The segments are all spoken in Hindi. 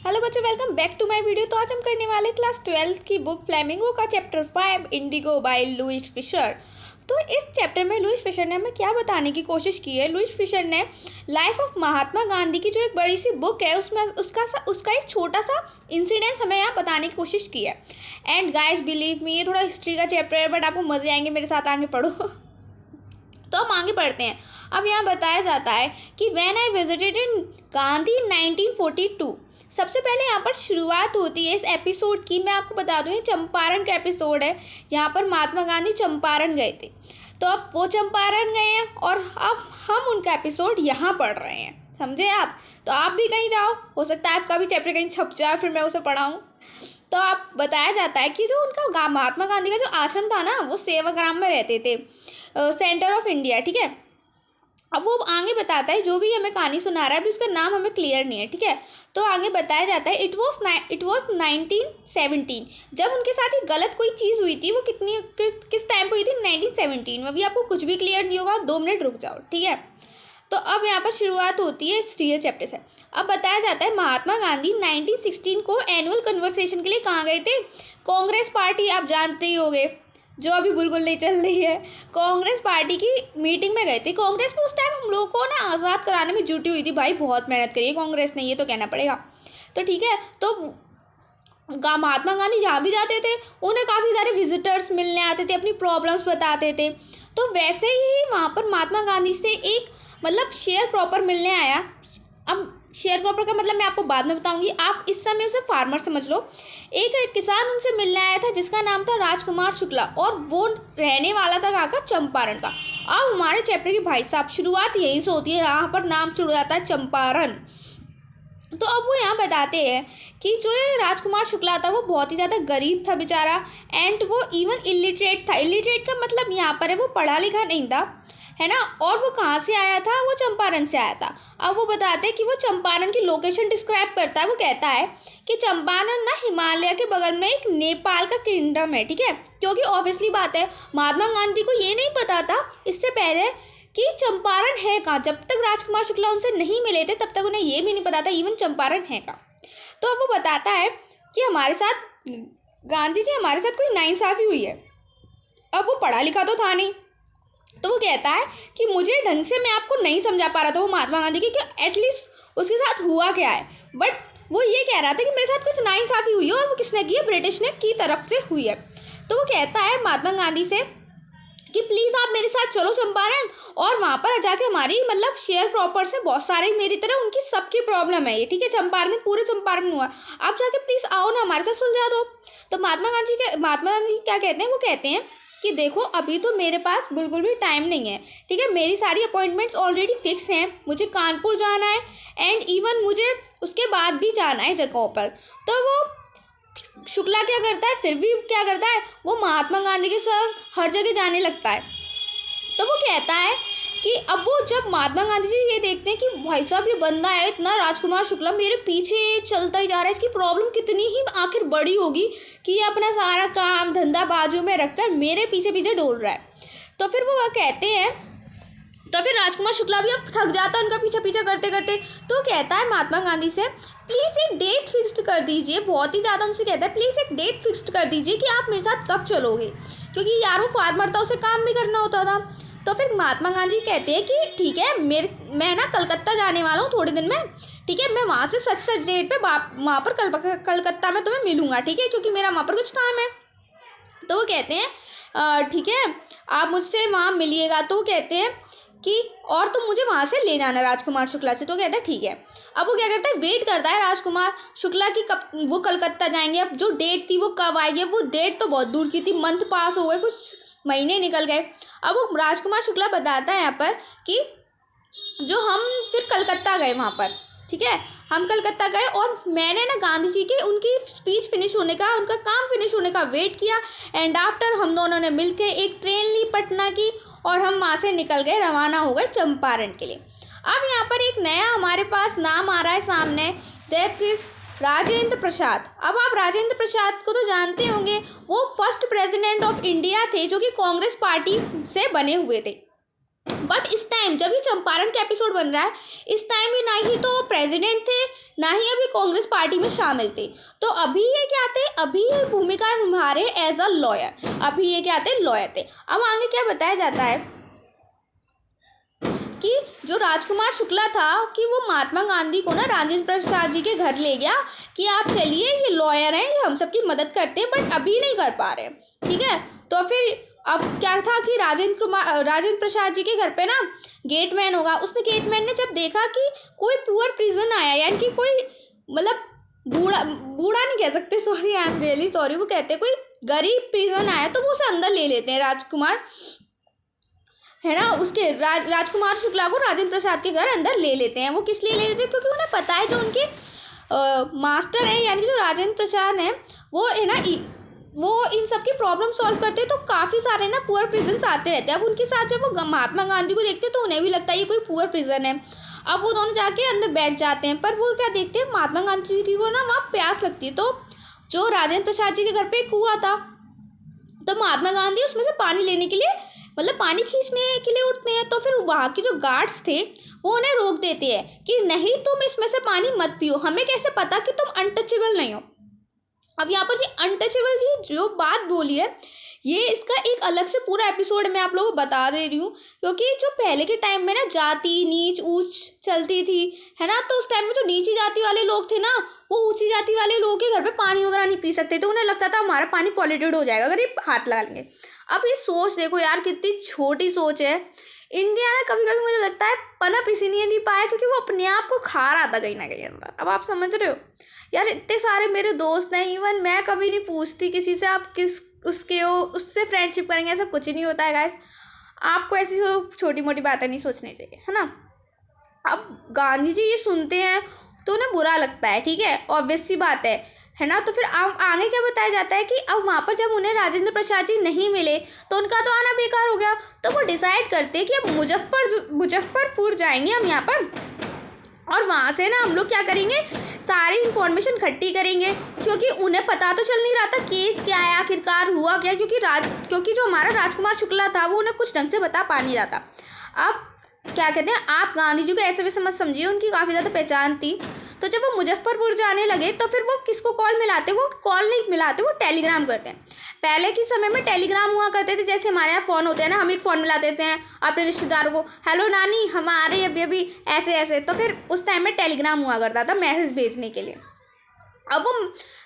हेलो बच्चों, welcome back to my video. तो आज हम करने वाले क्लास 12 की बुक फ्लेमिंगो का chapter 5 Indigo by Louis Fischer. तो इस चैप्टर में लुईस फिशर ने हमें क्या बताने की कोशिश की है। लुईस फिशर ने लाइफ ऑफ महात्मा गांधी की जो एक बड़ी सी बुक है उसमें उसका एक छोटा सा इंसिडेंस हमें यहाँ बताने की कोशिश की है। एंड गाइस बिलीव मी, ये थोड़ा हिस्ट्री का चैप्टर है बट आपको मज़े आएंगे, मेरे साथ आगे पढ़ो। तो हम आगे पढ़ते हैं। अब यहाँ बताया जाता है कि when I visited in Gandhi 1942। सबसे पहले यहाँ पर शुरुआत होती है इस एपिसोड की। मैं आपको बता दूँ, ये चंपारण का एपिसोड है जहाँ पर महात्मा गांधी चंपारण गए थे। तो अब वो चंपारण गए हैं और अब हम उनका एपिसोड यहाँ पढ़ रहे हैं, समझे आप। तो आप भी कहीं जाओ, हो सकता है आपका भी चैप्टर कहीं छप जाए, फिर मैं उसे पढ़ाऊँ। तो आप बताया जाता है कि जो उनका महात्मा गांधी का जो आश्रम था ना, वो सेवाग्राम में रहते थे, सेंटर ऑफ इंडिया, ठीक है। अब वो आगे बताता है, जो भी हमें कहानी सुना रहा है अभी उसका नाम हमें क्लियर नहीं है, ठीक है। तो आगे बताया जाता है इट वॉज 1917 जब उनके साथ ही गलत कोई चीज़ हुई थी। वो किस टाइम पर हुई थी? 1917 में। अभी आपको कुछ भी क्लियर नहीं होगा, 2 मिनट रुक जाओ, ठीक है। तो अब यहाँ पर शुरुआत होती है इस रियल चैप्टर से। अब बताया जाता है महात्मा गांधी 1916 को एनुअल कन्वर्सेशन के लिए कहाँ गए थे? कांग्रेस पार्टी, आप जानते ही होंगे, जो अभी बिल्कुल नहीं चल रही है। कांग्रेस पार्टी की मीटिंग में गए थे। कांग्रेस में उस टाइम हम लोगों को ना आज़ाद कराने में जुटी हुई थी भाई, बहुत मेहनत करी है कांग्रेस ने, ये तो कहना पड़ेगा। तो ठीक है, तो महात्मा गांधी जहाँ भी जाते थे उन्हें काफ़ी सारे विजिटर्स मिलने आते थे, अपनी प्रॉब्लम्स बताते थे। तो वैसे ही वहाँ पर महात्मा गांधी से एक शेयर क्रॉपर मिलने आया। अब शेयर क्रॉपर का मतलब मैं आपको बाद में बताऊंगी, आप इस समय उसे फार्मर समझ लो। एक किसान उनसे मिलने आया था जिसका नाम था राजकुमार शुक्ला, और वो रहने वाला था कहाँ का? चंपारण का। अब हमारे चैप्टर की भाई साहब शुरुआत यहीं से होती है, यहाँ पर नाम शुरू होता है चंपारण। तो अब वो यहाँ बताते हैं कि जो ये राजकुमार शुक्ला था वो बहुत ही ज़्यादा गरीब था बेचारा, एंड वो इवन इलिटरेट था। इलिटरेट का मतलब यहाँ पर है वो पढ़ा लिखा नहीं था, है ना। और वो कहाँ से आया था? वो चंपारण से आया था। अब वो बताते हैं कि वो चंपारण की लोकेशन डिस्क्राइब करता है। वो कहता है कि चंपारण ना हिमालय के बगल में एक नेपाल का किंगडम है, ठीक है। क्योंकि ऑब्वियसली बात है, महात्मा गांधी को ये नहीं पता था इससे पहले कि चंपारण है कहाँ। जब तक राजकुमार शुक्ला उनसे नहीं मिले थे तब तक उन्हें ये भी नहीं पता था इवन चंपारण है कहाँ। तो अब वो बताता है कि हमारे साथ गांधी जी, हमारे साथ कोई नाइंसाफ़ी हुई है। अब वो पढ़ा लिखा तो था नहीं, तो वो कहता है कि मुझे ढंग से मैं आपको नहीं समझा पा रहा था वो महात्मा गांधी की कि एटलीस्ट उसके साथ हुआ क्या है। बट वो ये कह रहा था कि मेरे साथ कुछ नाइंसाफ़ी हुई है और वो किसने की है? ब्रिटिश ने की तरफ से हुई है। तो वो कहता है महात्मा गांधी से कि प्लीज़ आप मेरे साथ चलो चंपारण, और वहाँ पर जाके हमारी शेयर क्रॉपर से बहुत सारे मेरी तरह उनकी सबकी प्रॉब्लम है ये, ठीक है। चंपारण, पूरे चंपारण हुआ, आप जाके प्लीज़ आओ ना, हमारे साथ सुलझा दो। तो महात्मा गांधी क्या कहते हैं? वो कहते हैं कि देखो अभी तो मेरे पास बिल्कुल भी टाइम नहीं है, ठीक है। मेरी सारी अपॉइंटमेंट्स ऑलरेडी फिक्स हैं, मुझे कानपुर जाना है एंड इवन मुझे उसके बाद भी जाना है जगहों पर। तो वो शुक्ला क्या करता है, फिर भी क्या करता है, वो महात्मा गांधी के संग हर जगह जाने लगता है। तो वो कहता है कि अब वो जब महात्मा गांधी जी ये देखते हैं कि भाई साहब ये बंदा है इतना, राजकुमार शुक्ला मेरे पीछे चलता ही जा रहा है, इसकी प्रॉब्लम कितनी ही आखिर बड़ी होगी कि ये अपना सारा काम धंधा बाजू में रखकर मेरे पीछे पीछे डोल रहा है। तो फिर वो कहते हैं, तो फिर राजकुमार शुक्ला भी अब थक जाता है उनका पीछा पीछा करते करते। तो कहता है महात्मा गांधी से प्लीज़ एक डेट फिक्स्ड कर दीजिए। बहुत ही ज़्यादा उनसे कहता है प्लीज़ एक डेट फिक्स्ड कर दीजिए कि आप मेरे साथ कब चलोगे, क्योंकि यार वो फार्मर था, उसे काम भी करना होता था। तो फिर महात्मा गांधी कहते हैं कि ठीक है, मैं ना कलकत्ता जाने वाला हूँ थोड़े दिन में, ठीक है। मैं वहाँ से सच डेट पे वहाँ पर कलकत्ता में तुम्हें मिलूँगा, ठीक है, क्योंकि मेरा वहाँ पर कुछ काम है। तो वो कहते हैं ठीक है, आप मुझसे वहाँ मिलिएगा। तो वो कहते हैं कि और तुम मुझे वहाँ से ले जाना राजकुमार शुक्ला से। तो कहता है ठीक है। अब वो क्या करता है, वेट करता है राजकुमार शुक्ला की कब वो कलकत्ता जाएंगे। अब जो डेट थी वो कब आएगी, वो डेट तो बहुत दूर की थी, मंथ पास हो गए, कुछ महीने निकल गए। अब वो राजकुमार शुक्ला बताता है यहाँ पर कि जो हम फिर कलकत्ता गए वहाँ पर, ठीक है, हम कलकत्ता गए और मैंने ना गांधी जी के उनकी स्पीच फिनिश होने का, उनका काम फिनिश होने का वेट किया। एंड आफ्टर हम दोनों ने मिलकर एक ट्रेन ली पटना की और हम वहाँ से निकल गए, रवाना हो गए चंपारण के लिए। अब यहाँ पर एक नया हमारे पास नाम आ रहा है सामने, दैट इज़ राजेंद्र प्रसाद। अब आप राजेंद्र प्रसाद को तो जानते होंगे, वो फर्स्ट प्रेसिडेंट ऑफ इंडिया थे जो कि कांग्रेस पार्टी से बने हुए थे। बट इस टाइम जब ये चंपारण का एपिसोड बन रहा है, इस टाइम भी ना ही तो प्रेसिडेंट थे, ना ही अभी कांग्रेस पार्टी में शामिल थे। तो अभी ये क्या थे, अभी ये भूमिका निभा रहे एज अ लॉयर, अभी ये क्या थे, लॉयर थे। अब आगे क्या बताया जाता है कि जो राजकुमार शुक्ला था कि वो महात्मा गांधी को ना राजेंद्र प्रसाद जी के घर ले गया कि आप चलिए, ये लॉयर हैं, ये हम सबकी मदद करते हैं, बट अभी नहीं कर पा रहे, ठीक है। तो फिर अब क्या था कि राजेंद्र प्रसाद जी के घर पे ना गेटमैन होगा, उसने गेटमैन ने जब देखा कि कोई पुअर प्रिजन आया, यानी कि कोई मतलब बूढ़ा बूढ़ा नहीं कह सकते, sorry I am really sorry, वो कहते कोई गरीब प्रिजन आया, तो वो उसे अंदर ले लेते हैं, राजकुमार है ना, उसके राजकुमार शुक्ला को राजेंद्र प्रसाद के घर अंदर ले लेते हैं। वो किस लिए ले लेते हैं, क्योंकि उन्हें पता है जो उनके मास्टर हैं, यानी जो राजेंद्र प्रसाद हैं, वो है ना वो इन सब की प्रॉब्लम सॉल्व करते हैं। तो काफ़ी सारे ना पुअर प्रिजन्स आते रहते हैं। अब उनके साथ जब वो महात्मा गांधी को देखते हैं तो उन्हें भी लगता है ये कोई पुअर प्रिजन है। अब वो दोनों जाके अंदर बैठ जाते हैं, पर वो क्या देखते हैं, महात्मा गांधी जी को ना वहाँ प्यास लगती है। तो जो राजेंद्र प्रसाद जी के घर पे एक कुआं था, तो महात्मा गांधी उसमें से पानी लेने के लिए मतलब पानी खींचने के लिए उठते हैं। तो फिर वहाँ के जो गार्ड्स थे वो उन्हें रोक देते हैं कि नहीं, तुम इसमें से पानी मत पियो, हमें कैसे पता कि तुम अनटचेबल नहीं हो। अब यहाँ पर जी अनटचेबल की जो बात बोली है, ये इसका एक अलग से पूरा एपिसोड मैं आप लोगों को बता दे रही हूँ, क्योंकि जो पहले के टाइम में ना जाति नीच ऊंच चलती थी, है ना, तो उस टाइम में जो नीची जाति वाले लोग थे ना, वो ऊंची जाति वाले लोगों के घर पे पानी वगैरह नहीं पी सकते थे। उन्हें लगता था हमारा पानी पॉल्यूटेड हो जाएगा अगर ये हाथ लगा लेंगे। अब ये सोच देखो यार, कितनी छोटी सोच है। इंडिया ना कभी कभी मुझे लगता है पनप इसीलिए नहीं पाया क्योंकि वो अपने आप को खा रहा था कहीं ना कहीं अंदर। अब आप समझ रहे हो यार, इतने सारे मेरे दोस्त हैं, इवन मैं कभी नहीं पूछती किसी से आप किस उसके हो उससे फ्रेंडशिप करेंगे, ऐसा कुछ ही नहीं होता है गाइस। आपको ऐसी छोटी मोटी बातें नहीं सोचनी चाहिए, है ना। अब गांधी जी ये सुनते हैं तो उन्हें बुरा लगता है, ठीक है, ऑब्वियस सी बात है ना। तो फिर आगे क्या बताया जाता है कि अब वहाँ पर जब उन्हें राजेंद्र प्रसाद जी नहीं मिले तो उनका तो आना बेकार हो गया। तो वो डिसाइड करते हैं कि अब मुजफ्फरपुर जाएंगे हम यहाँ पर, और वहाँ से ना हम लोग क्या करेंगे, सारी इन्फॉर्मेशन इकट्ठी करेंगे, क्योंकि उन्हें पता तो चल नहीं रहा था केस क्या है, आखिरकार हुआ क्या, क्योंकि जो हमारा राजकुमार शुक्ला था वो उन्हें कुछ ढंग से बता पा नहीं रहा था। अब क्या कहते हैं, आप गांधी जी को ऐसे वैसे मत समझिए, उनकी काफ़ी ज़्यादा पहचान थी। तो जब वो मुजफ्फरपुर जाने लगे तो फिर वो किसको कॉल मिलाते, वो कॉल नहीं मिलाते, वो टेलीग्राम करते हैं। पहले के समय में टेलीग्राम हुआ करते थे, जैसे हमारे यहाँ फ़ोन होते हैं ना, हम एक फ़ोन मिला देते हैं अपने रिश्तेदारों को, हेलो नानी हमारे अभी अभी ऐसे ऐसे। तो फिर उस टाइम में टेलीग्राम हुआ करता था मैसेज भेजने के लिए। अब वो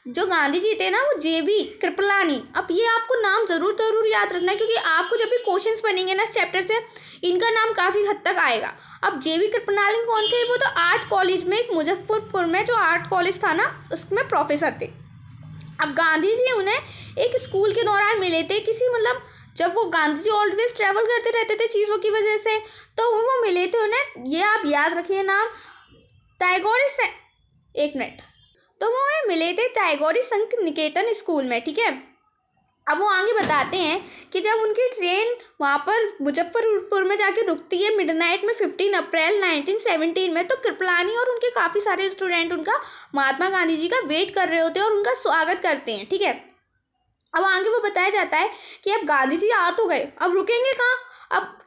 जो गांधी जी थे ना, वो जेबी कृपलानी, अब ये आपको नाम ज़रूर याद रखना है, क्योंकि आपको जब भी क्वेश्चंस बनेंगे ना इस चैप्टर से, इनका नाम काफ़ी हद तक आएगा। अब जेबी कृपलानी कौन थे, वो तो आर्ट कॉलेज में, एक मुजफ्फरपुर में जो आर्ट कॉलेज था ना, उसमें प्रोफेसर थे। अब गांधी जी उन्हें एक स्कूल के दौरान मिले थे, किसी मतलब जब वो गांधी जी ऑलवेज ट्रैवल करते रहते थे चीज़ों की वजह से, तो वो मिले थे उन्हें, ये आप याद रखिए नाम, टैगोर से, एक मिनट, तो वो उन्हें मिले थे टैगोर संघ निकेतन स्कूल में, ठीक है। अब वो आगे बताते हैं कि जब उनकी ट्रेन वहाँ पर मुजफ्फरपुर में जाके रुकती है मिडनाइट में 15 अप्रैल 1917 में, तो कृपलानी और उनके काफ़ी सारे स्टूडेंट उनका महात्मा गांधी जी का वेट कर रहे होते हैं और उनका स्वागत करते हैं, ठीक है। अब आगे वो बताया जाता है कि अब गांधी जी आ तो गए, अब रुकेंगे कहाँ। अब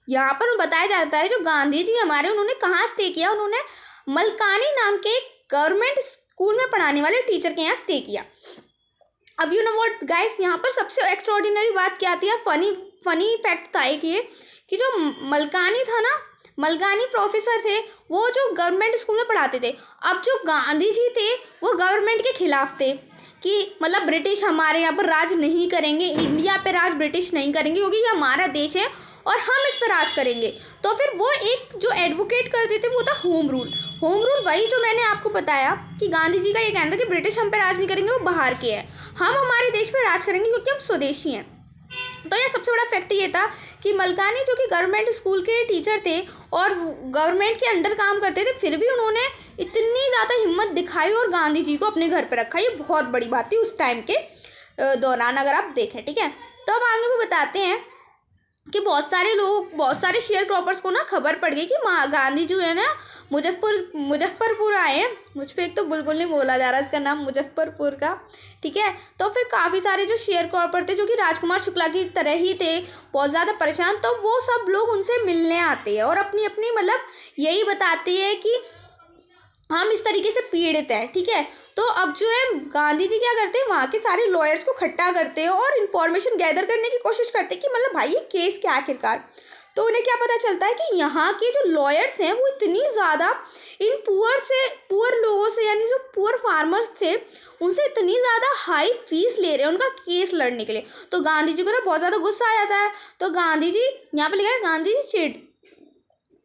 यहाँ पर बताया जाता है जो गांधी जी हमारे, उन्होंने कहाँ स्टे किया, उन्होंने मलकानी नाम के गवर्नमेंट स्कूल में पढ़ाने वाले टीचर के यहाँ स्टे किया। अब यू नो व्हाट गाइस, यहाँ पर सबसे एक्स्ट्राऑर्डिनरी बात क्या आती है, फनी फैक्ट था एक ये, कि जो मलकानी था ना, मलकानी प्रोफेसर थे, वो जो गवर्नमेंट स्कूल में पढ़ाते थे। अब जो गांधी जी थे वो गवर्नमेंट के खिलाफ थे कि मतलब ब्रिटिश हमारे यहाँ पर राज नहीं करेंगे, इंडिया पे राज ब्रिटिश नहीं करेंगे, क्योंकि ये हमारा देश है और हम इस पर राज करेंगे। तो फिर वो एक जो एडवोकेट करते थे वो था होम रूल। होम रूल वही जो मैंने आपको बताया कि गांधी जी का ये कहना था कि ब्रिटिश हम पे राज नहीं करेंगे, वो बाहर के हैं, हम हमारे देश पे राज करेंगे क्योंकि हम स्वदेशी हैं। तो ये सबसे बड़ा फैक्ट ये था कि मलकानी जो कि गवर्नमेंट स्कूल के टीचर थे और गवर्नमेंट के अंडर काम करते थे, फिर भी उन्होंने इतनी ज़्यादा हिम्मत दिखाई और गांधी जी को अपने घर पर रखा। ये बहुत बड़ी बात थी उस टाइम के दौरान, अगर आप देखें, ठीक है। तो अब आगे वो बताते हैं कि बहुत सारे शेयर क्रॉपर्स को ना खबर पड़ गई कि गांधी जो है ना मुजफ्फरपुर आए हैं। मुझ पर एक तो बिल्कुल नहीं बोला जा रहा इसका नाम, मुजफ्फरपुर का, ठीक है। तो फिर काफ़ी सारे जो शेयर क्रॉपर थे जो कि राजकुमार शुक्ला की तरह ही थे, बहुत ज़्यादा परेशान, तो वो सब लोग उनसे मिलने आते हैं और अपनी अपनी मतलब यही बताती है कि हम इस तरीके से पीड़ित हैं, ठीक है। तो अब जो है गांधी जी क्या करते हैं, वहाँ के सारे लॉयर्स को इकट्ठा करते हैं और इन्फॉर्मेशन गैदर करने की कोशिश करते हैं कि मतलब भाई ये केस क्या आखिरकार। तो उन्हें क्या पता चलता है कि यहाँ के जो लॉयर्स हैं वो इतनी ज़्यादा इन पुअर लोगों से, यानी जो पुअर फार्मर्स थे उनसे इतनी ज़्यादा हाई फीस ले रहे हैं उनका केस लड़ने के लिए। तो गांधी जी को ना बहुत ज़्यादा गुस्सा आ जाता है। तो गांधी जी, यहाँ पे लिखा है गांधी जी चिढ़,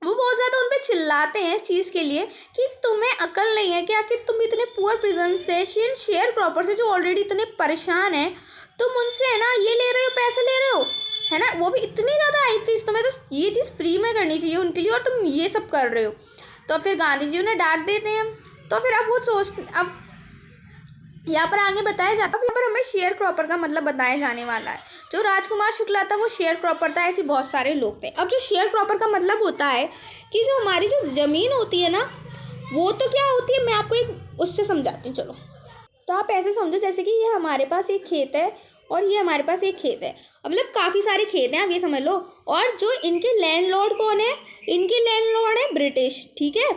वो बहुत ज़्यादा उन पर चिल्लाते हैं इस चीज़ के लिए कि तुम्हें अकल नहीं है कि आखिर तुम इतने पुअर प्रेजेंस से इन शेयर क्रॉपर से जो ऑलरेडी इतने परेशान हैं, तुम उनसे है ना ये ले रहे हो, पैसे ले रहे हो, है ना, वो भी इतनी ज़्यादा हाई फीस। तुम्हें तो ये चीज़ फ्री में करनी चाहिए उनके लिए और तुम ये सब कर रहे हो। तो फिर गांधी जी उन्हें डांट देते हैं। तो फिर अब यहाँ पर आगे बताया जाता है, यहाँ पर हमें शेयर क्रॉपर का मतलब बताया जाने वाला है। जो राजकुमार शुक्ला था वो शेयर क्रॉपर था, ऐसे बहुत सारे लोग थे। अब जो शेयर क्रॉपर का मतलब होता है कि जो हमारी जो ज़मीन होती है ना, वो तो क्या होती है, मैं आपको एक उससे समझाती हूँ, चलो। तो आप ऐसे समझो जैसे कि ये हमारे पास एक खेत है और ये हमारे पास एक खेत है, अब मतलब काफ़ी सारे खेत हैं, आप ये समझ लो। और जो इनके लैंडलॉर्ड कौन है, इनके लैंडलॉर्ड है ब्रिटिश, ठीक है।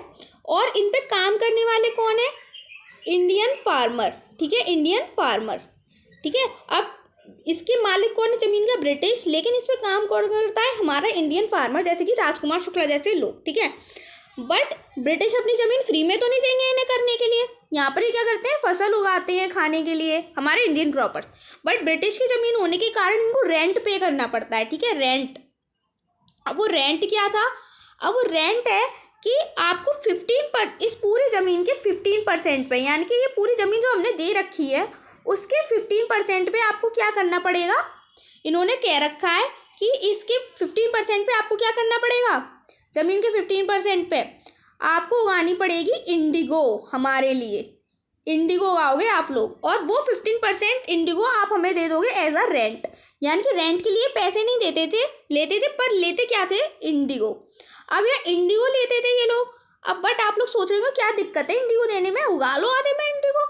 और इन पे काम करने वाले कौन है, इंडियन फार्मर, ठीक है, इंडियन फार्मर, ठीक है। अब इसके मालिक कौन है ज़मीन का, ब्रिटिश, लेकिन इस पे काम कौन करता है, हमारा इंडियन फार्मर, जैसे कि राजकुमार शुक्ला जैसे लोग, ठीक है। बट ब्रिटिश अपनी ज़मीन फ्री में तो नहीं देंगे इन्हें करने के लिए, यहाँ पर ये क्या करते हैं, फसल उगाते हैं खाने के लिए, हमारे इंडियन क्रॉपर्स। बट ब्रिटिश की ज़मीन होने के कारण इनको रेंट पे करना पड़ता है, ठीक है, रेंट। अब वो रेंट क्या था, अब वो रेंट है कि आपको 15 इस पूरी ज़मीन के 15% पे, यानी कि ये पूरी ज़मीन जो हमने दे रखी है उसके 15% पे आपको क्या करना पड़ेगा, इन्होंने कह रखा है कि इसके 15% पे आपको क्या करना पड़ेगा, ज़मीन के 15% पे आपको उगानी पड़ेगी इंडिगो, हमारे लिए इंडिगो उगाओगे आप लोग, और वो 15% इंडिगो आप हमें दे दोगे एज अ रेंट। यानी कि रेंट के लिए पैसे नहीं लेते थे, पर लेते क्या थे, इंडिगो। अब ये इंडिगो लेते थे ये लोग। अब बट आप लोग सोच रहे हो क्या दिक्कत है इंडिगो देने में, उगा लो आधे में इंडिगो।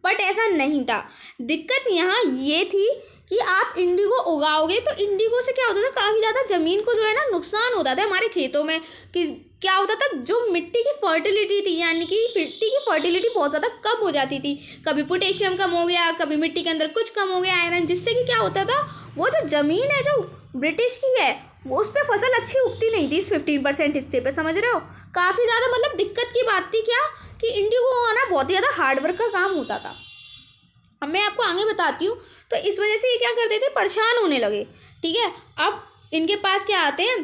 बट ऐसा नहीं था, दिक्कत यहाँ ये थी कि आप इंडिगो उगाओगे तो इंडिगो से क्या होता था, काफ़ी ज़्यादा ज़मीन को जो है ना नुकसान होता था हमारे खेतों में। कि क्या होता था, जो मिट्टी की फर्टिलिटी थी, यानी कि मिट्टी की फर्टिलिटी बहुत ज़्यादा कम हो जाती थी, कभी पोटेशियम कम हो गया, कभी मिट्टी के अंदर कुछ कम हो गया आयरन, जिससे कि क्या होता था, वो जो ज़मीन है जो ब्रिटिश की है वो उस पर फसल अच्छी उगती नहीं थी इस 15% हिस्से पे, समझ रहे हो। काफ़ी ज़्यादा मतलब दिक्कत की बात थी क्या, कि इंडिगो उगाना बहुत ज़्यादा हार्डवर्क का काम होता था। अब मैं आपको आगे बताती हूँ। तो इस वजह से ये क्या करते थे, परेशान होने लगे, ठीक है। अब इनके पास क्या आते हैं,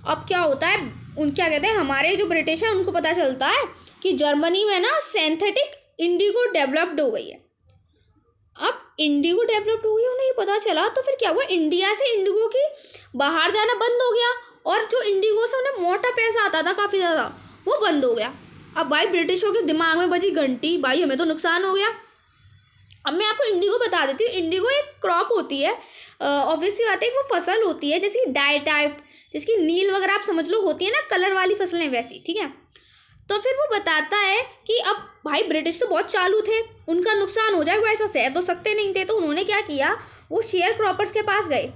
अब क्या होता है, उन क्या कहते हैं, हमारे जो ब्रिटिश है उनको पता चलता है कि जर्मनी में ना सिंथेटिक इंडिगो डेवलप्ड हो गई है। अब इंडिगो डेवलप्ड हो गई, उन्हें ये पता चला, तो फिर क्या हुआ, इंडिया से इंडिगो की बाहर जाना बंद हो गया, और जो इंडिगो से उन्हें मोटा पैसा आता था काफ़ी ज़्यादा, वो बंद हो गया। अब भाई ब्रिटिशों के दिमाग में बजी घंटी, भाई हमें तो नुकसान हो गया। अब मैं आपको इंडिगो बता देती हूँ। इंडिगो एक क्रॉप होती है, ऑब्वियसली बात है, वो फसल होती है जैसे कि डाई टाइप, जिसकी नील वगैरह आप समझ लो होती है ना, कलर वाली फसलें वैसी, ठीक है। तो फिर वो बताता है कि अब भाई ब्रिटिश तो बहुत चालू थे, उनका नुकसान हो जाएगा, ऐसा सह तो सकते नहीं थे। तो उन्होंने क्या किया, वो शेयर क्रॉपर्स के पास गए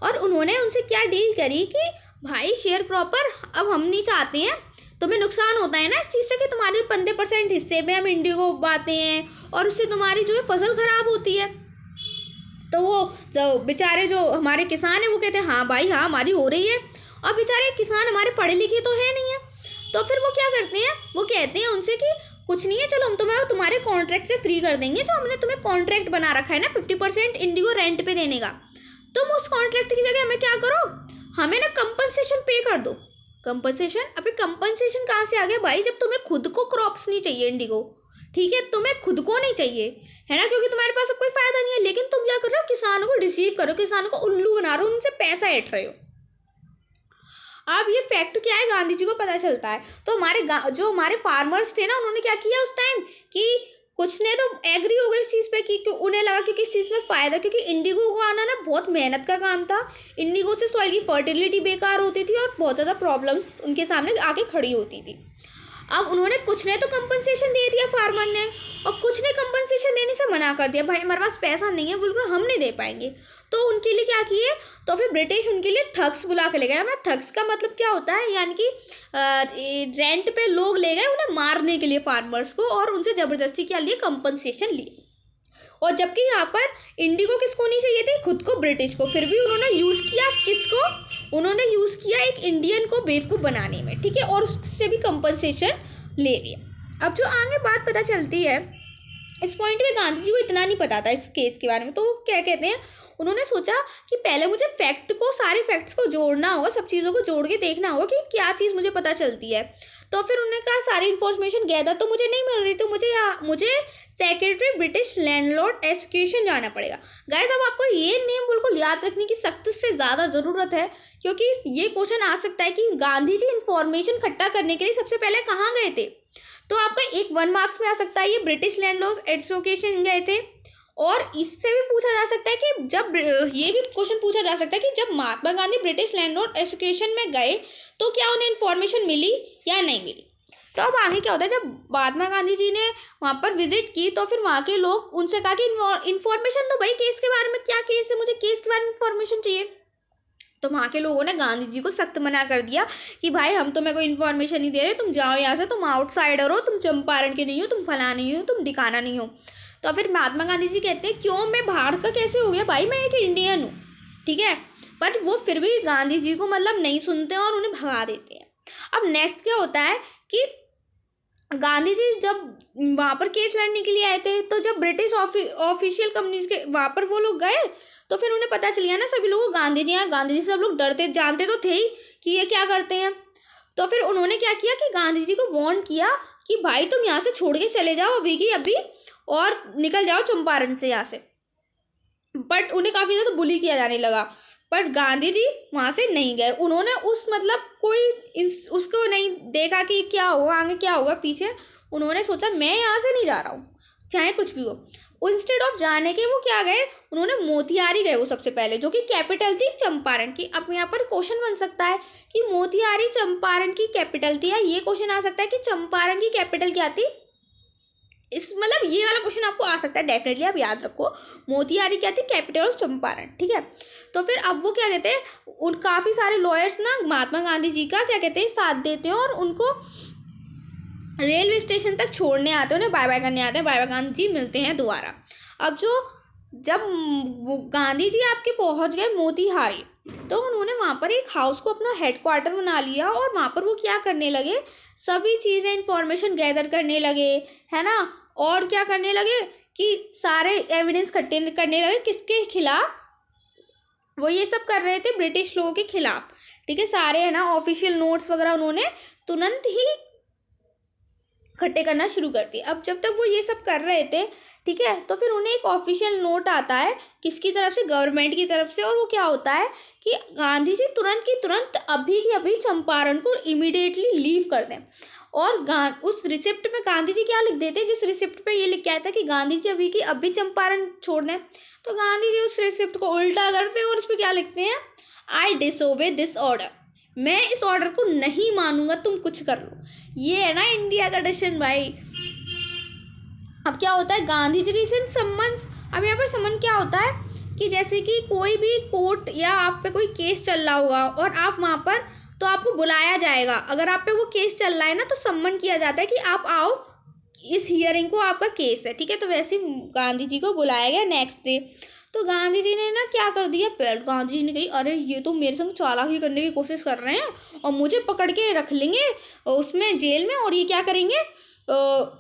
और उन्होंने उनसे क्या डील करी कि भाई शेयर क्रॉपर, अब हम नहीं चाहते हैं, तुम्हें नुकसान होता है ना इस चीज़ से कि तुम्हारे 15% हिस्से में हम इंडिगो उगाते हैं और उससे तुम्हारी जो है फसल ख़राब होती है। तो वो जो बेचारे जो हमारे किसान हैं वो कहते हैं हाँ भाई हाँ हमारी हो रही है। और बेचारे किसान हमारे पढ़े लिखे तो है नहीं है, तो फिर वो क्या करते हैं, वो कहते हैं उनसे कि कुछ नहीं है, चलो हम तुम्हारे कॉन्ट्रैक्ट से फ्री कर देंगे, जो हमने तुम्हें कॉन्ट्रैक्ट बना रखा है ना 50% इंडिगो रेंट पे देने का, तुम उस कॉन्ट्रैक्ट की जगह हमें क्या करो, हमें ना कंपनसेशन पे कर दो। कंपनसेशन, अभी कंपनसेशन कहाँ से आ गया भाई, जब तुम्हें खुद को क्रॉप्स नहीं चाहिए इंडिगो, ठीक है, तुम्हें खुद को नहीं चाहिए, है ना, क्योंकि तुम्हारे पास अब कोई फायदा नहीं है, लेकिन तुम क्या कर रहे हो, किसानों को डिसीव करो, किसानों को उल्लू बना रहे हो, उनसे पैसा ऐंठ रहे हो। अब ये फैक्ट क्या है, गांधी जी को पता चलता है। तो जो हमारे फार्मर्स थे ना, उन्होंने क्या किया उस टाइम कि कुछ ने तो एग्री हो गए इस चीज़ पे कि उन्हें लगा क्योंकि इस चीज़ में फ़ायदा, क्योंकि इंडिगो को आना ना बहुत मेहनत का काम था। इंडिगो से सॉइल की फर्टिलिटी बेकार होती थी और बहुत ज़्यादा प्रॉब्लम्स उनके सामने आके खड़ी होती थी। अब उन्होंने कुछ ने तो कंपनसेशन दे दिया फार्मर ने, और कुछ ने कंपनसेशन देने से मना कर दिया, भाई हमारे पास पैसा नहीं है, बिल्कुल हम नहीं दे पाएंगे। तो उनके लिए क्या किए, तो फिर ब्रिटिश उनके लिए ठग्स बुला के ले गए। मैं ठग्स का मतलब क्या होता है, यानी कि रेंट पे लोग ले गए उन्हें मारने के लिए फार्मर्स को, और उनसे ज़बरदस्ती क्या लिए, कंपनसेशन लिए। और जबकि यहाँ पर इंडिगो किसको नहीं चाहिए थी, खुद को, ब्रिटिश को। फिर भी उन्होंने यूज़ किया किसको, उन्होंने यूज़ किया एक इंडियन को बेवकूफ़ बनाने में, ठीक है, और उससे भी कंपनसेशन ले लिया। अब जो आगे बात पता चलती है, इस पॉइंट में गांधी जी को इतना नहीं पता था इस केस के बारे में। तो क्या कहते हैं, उन्होंने सोचा कि पहले मुझे सारे फैक्ट्स को जोड़ना होगा, सब चीज़ों को जोड़ के देखना होगा कि क्या चीज़ मुझे पता चलती है। तो फिर उन्होंने कहा सारी इन्फॉर्मेशन गैदर तो मुझे नहीं मिल रही, तो मुझे सेक्रेटरी ब्रिटिश लैंडलॉर्ड एसोसिएशन जाना पड़ेगा। गाइस, अब आपको ये नेम बिल्कुल याद रखने की सख्त से ज़्यादा ज़रूरत है, क्योंकि ये क्वेश्चन आ सकता है कि गांधी जी इन्फॉर्मेशन इकट्ठा करने के लिए सबसे पहले कहाँ गए थे। तो आपका एक 1 मार्क्स में आ सकता है, ये ब्रिटिश लैंडलॉर्ड एसोसिएशन गए थे। और इससे भी पूछा जा सकता है कि जब ये भी क्वेश्चन पूछा जा सकता है कि जब Mahatma Gandhi British landlord association में गए तो क्या उन्हें इन्फॉर्मेशन मिली या नहीं मिली। तो अब आगे क्या होता है, जब महात्मा गांधी जी ने वहाँ पर विजिट की तो फिर वहाँ के लोग उनसे कहा कि इन्फॉर्मेशन दो भाई, केस के बारे में, क्या केस है, मुझे केस के बारे में इन्फॉर्मेशन चाहिए। तो वहाँ के लोगों ने गांधी जी को सख्त मना कर दिया कि भाई हम तुम्हें कोई इन्फॉर्मेशन नहीं दे रहे, तुम जाओ यहाँ से, तुम आउटसाइडर हो, तुम चंपारण के नहीं हो, तुम फलाना नहीं हो, तुम दिखाना नहीं हो। तो फिर महात्मा गांधी जी कहते हैं क्यों, मैं बाहर का कैसे हो गया भाई, मैं एक इंडियन हूँ, ठीक है। बट वो फिर भी गांधी जी को मतलब नहीं सुनते हैं और उन्हें भगा देते हैं। अब नेक्स्ट क्या होता है कि गांधी जी जब वहाँ पर केस लड़ने के लिए आए थे, तो जब ब्रिटिश ऑफिशियल कंपनीज के वहाँ पर वो लोग गए तो फिर उन्हें पता चल गया ना सभी लोगों, गांधी जी हैं, गांधी जी से सब लोग डरते, जानते तो थे ही कि ये क्या करते हैं। तो फिर उन्होंने क्या किया कि गांधी जी को वार्न किया कि भाई तुम यहाँ से छोड़ के चले जाओ अभी की अभी, और निकल जाओ चंपारण से यहाँ से। बट उन्हें काफ़ी ज़्यादा बुली किया जाने लगा, पर गांधी जी वहाँ से नहीं गए। उन्होंने उसको नहीं देखा कि क्या होगा आगे, क्या होगा पीछे। उन्होंने सोचा मैं यहाँ से नहीं जा रहा हूँ, चाहे कुछ भी हो। इंस्टेड ऑफ जाने के वो क्या गए, उन्होंने मोतिहारी गए वो सबसे पहले, जो कि कैपिटल थी चंपारण की। अब यहाँ पर क्वेश्चन बन सकता है कि मोतिहारी चंपारण की कैपिटल थी, या ये क्वेश्चन आ सकता है कि चंपारण की कैपिटल क्या थी। मतलब ये वाला क्वेश्चन आपको आ सकता है डेफिनेटली, आप याद रखो मोतिहारी क्या थी, कैपिटल ऑफ चंपारण, ठीक है। तो फिर अब वो क्या कहते हैं, उन काफ़ी सारे लॉयर्स ना महात्मा गांधी जी का क्या कहते हैं साथ देते हैं, और उनको रेलवे स्टेशन तक छोड़ने आते हैं, उन्हें बाय बाय करने आते हैं, बाय बाय गांधी जी मिलते हैं दोबारा। अब जब गांधी जी आपके पहुंच गए मोतिहारी, तो उन्होंने वहाँ पर एक हाउस को अपना हेडक्वार्टर बना लिया, और वहाँ पर वो क्या करने लगे, सभी चीज़ें इन्फॉर्मेशन गैदर करने लगे, है ना। और क्या करने लगे कि सारे एविडेंस इकट्ठे करने लगे, किसके खिलाफ, वो ये सब कर रहे थे ब्रिटिश लोगों के खिलाफ, ठीक है। सारे है ना ऑफिशियल नोट्स वगैरह उन्होंने तुरंत ही इकट्ठे करना शुरू कर दिए। अब जब तक वो ये सब कर रहे थे, ठीक है, तो फिर उन्हें एक ऑफिशियल नोट आता है किसकी तरफ से, गवर्नमेंट की तरफ से। और वो क्या होता है कि गांधी जी तुरंत की तुरंत अभी की अभी चंपारण को इमीडिएटली लीव कर दें। और उस रिसिप्ट में गांधी जी क्या लिख देते हैं, जिस रिसिप्ट पे ये लिख के आया था कि गांधी जी अभी की अभी चंपारण छोड़ दें, तो गांधी जी उस रिसिप्ट को उल्टा करते हैं और इस पर क्या लिखते हैं, आई डिसओबे दिस ऑर्डर, मैं इस ऑर्डर को नहीं मानूंगा, तुम कुछ कर लो। ये है ना इंडिया का डिसीजन भाई। अब क्या होता है, गांधी जी रिसेंट समन्स। अब यहाँ पर समन क्या होता है कि जैसे कि कोई भी कोर्ट या आप पे कोई केस चल रहा होगा और आप वहाँ पर, तो आपको बुलाया जाएगा। अगर आप पे वो केस चल रहा है ना, तो सम्मन किया जाता है कि आप आओ, इस हियरिंग को आपका केस है, ठीक है। तो वैसे गांधी जी को बुलाया गया नेक्स्ट डे। तो गांधी जी ने ना क्या कर दिया, पहले गांधी जी ने कही अरे ये तो मेरे संग चालाकी करने की कोशिश कर रहे हैं और मुझे पकड़ के रख लेंगे उसमें जेल में, और ये क्या करेंगे,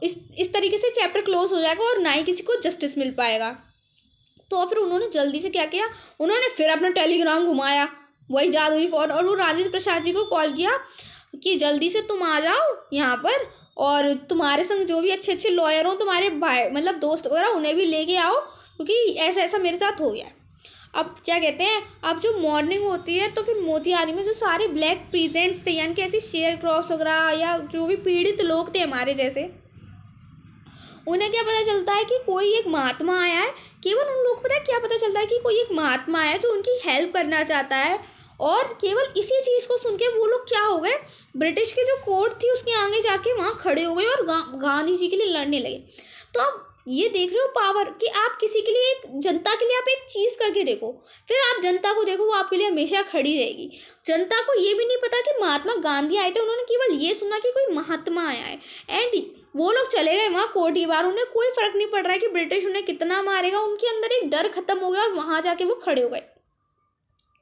इस तरीके से चैप्टर क्लोज हो जाएगा और ना ही किसी को जस्टिस मिल पाएगा। तो फिर उन्होंने जल्दी से क्या किया, उन्होंने फिर अपना टेलीग्राम घुमाया, वही जादुई फ़ोन, और वो राजेंद्र प्रसाद जी को कॉल किया कि जल्दी से तुम आ जाओ यहाँ पर, और तुम्हारे संग जो भी अच्छे अच्छे लॉयर हो, तुम्हारे भाई मतलब दोस्त वगैरह, उन्हें भी लेके आओ, क्योंकि ऐसा ऐसा मेरे साथ हो गया है। अब क्या कहते हैं, अब जो मॉर्निंग होती है तो फिर मोतिहारी में जो सारे ब्लैक प्रेजेंट्स थे, यानी कि ऐसे शेयर क्रॉस वगैरह या जो भी पीड़ित लोग थे हमारे जैसे, उन्हें क्या पता चलता है कि कोई एक महात्मा आया है, केवल उन लोगों को पता है क्या पता चलता है कि कोई एक महात्मा आया जो उनकी हेल्प करना चाहता है। और केवल इसी चीज़ को सुन के वो लोग क्या हो गए, ब्रिटिश की जो कोर्ट थी उसके आगे जाके वहाँ खड़े हो गए और गांधी जी के लिए लड़ने लगे। तो आप ये देख रहे हो पावर, कि आप किसी के लिए, एक जनता के लिए आप एक चीज़ करके देखो, फिर आप जनता को देखो, वो आपके लिए हमेशा खड़ी रहेगी। जनता को ये भी नहीं पता कि महात्मा गांधी आए थे, उन्होंने केवल ये सुना कि कोई महात्मा आया है, एंड वो लोग चले गए वहाँ कोर्ट की बार, उन्हें कोई फर्क नहीं पड़ रहा है कि ब्रिटिश उन्हें कितना मारेगा, उनके अंदर एक डर खत्म हो गया और वहाँ जाके वो खड़े हो गए।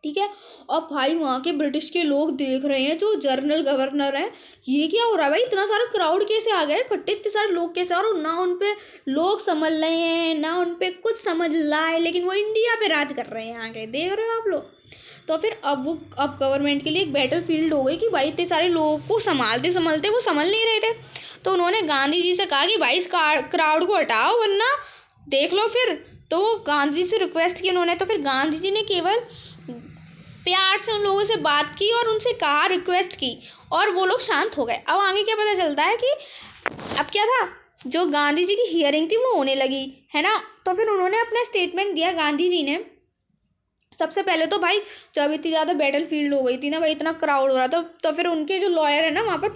ठीक है। और भाई वहाँ के ब्रिटिश के लोग देख रहे हैं, जो जनरल गवर्नर हैं, ये क्या हो रहा है भाई, इतना सारा क्राउड कैसे आ गया, इकट्ठे इतने सारे लोग कैसे, और ना उन पे लोग समझ रहे हैं, ना उन पे कुछ समझ लाए, लेकिन वो इंडिया पे राज कर रहे हैं आगे, देख रहे हो आप लोग। तो फिर अब गवर्नमेंट के लिए एक बैटल फील्ड हो गई कि भाई इतने सारे लोगों को संभालते संभालते वो संभल नहीं रहे थे। तो उन्होंने गांधी जी से कहा कि भाई इस क्राउड को हटाओ वरना देख लो फिर। तो गांधी जी से रिक्वेस्ट की उन्होंने। तो फिर गांधी जी ने केवल प्यार से उन लोगों से बात की और उनसे कहा, रिक्वेस्ट की, और वो लोग शांत हो गए। अब आगे क्या पता चलता है कि अब क्या था, जो गांधी जी की हियरिंग थी वो होने लगी, है ना। तो फिर उन्होंने अपना स्टेटमेंट दिया गांधी जी ने। सबसे पहले तो भाई जब इतनी ज़्यादा बैटल फील्ड हो गई थी ना भाई, इतना क्राउड हो रहा था, तो फिर उनके जो लॉयर है ना वहाँ पर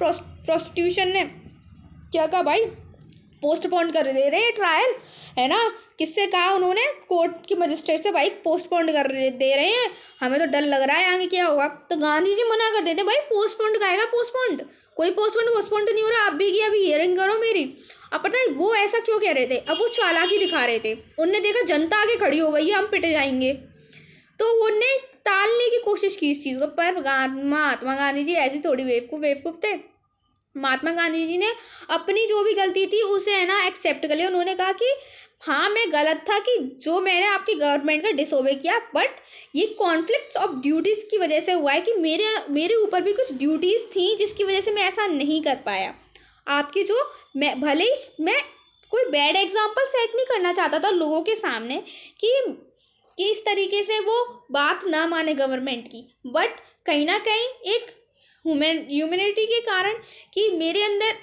प्रोसिक्यूशन ने क्या कहा, भाई पोस्टपोन कर दे रहे हैं ट्रायल, है ना। किससे कहा उन्होंने, कोर्ट के मजिस्ट्रेट से, भाई पोस्टपोन दे रहे हैं, हमें तो डर लग रहा है आगे क्या होगा। तो गांधी जी मना कर देते, भाई पोस्टपोन कहेगा, पोस्टपोन कोई पोस्टपोन तो नहीं हो रहा, आप भी की अभी हियरिंग करो मेरी। अब पता है वो ऐसा क्यों कह रहे थे, अब वो चालाकी दिखा रहे थे, उनने देखा जनता आगे खड़ी हो गई है, हम पिटे जाएंगे, तो उनने टालने की कोशिश की इस चीज़ को। पर महात्मा गांधी जी ऐसी थोड़ी बेवकूफ़ थे। महात्मा गांधी जी ने अपनी जो भी गलती थी उसे है ना एक्सेप्ट कर लिया। उन्होंने कहा कि हाँ मैं गलत था कि जो मैंने आपकी गवर्नमेंट का डिसोबे किया, बट ये कॉन्फ्लिक्ट्स ऑफ ड्यूटीज़ की वजह से हुआ है कि मेरे ऊपर भी कुछ ड्यूटीज़ थी जिसकी वजह से मैं ऐसा नहीं कर पाया। आपकी जो मैं भले ही मैं कोई बैड एग्जाम्पल सेट नहीं करना चाहता था लोगों के सामने कि इस तरीके से वो बात ना माने गवर्नमेंट की, बट कहीं ना कहीं एक ह्यूमैनिटी के कारण कि मेरे अंदर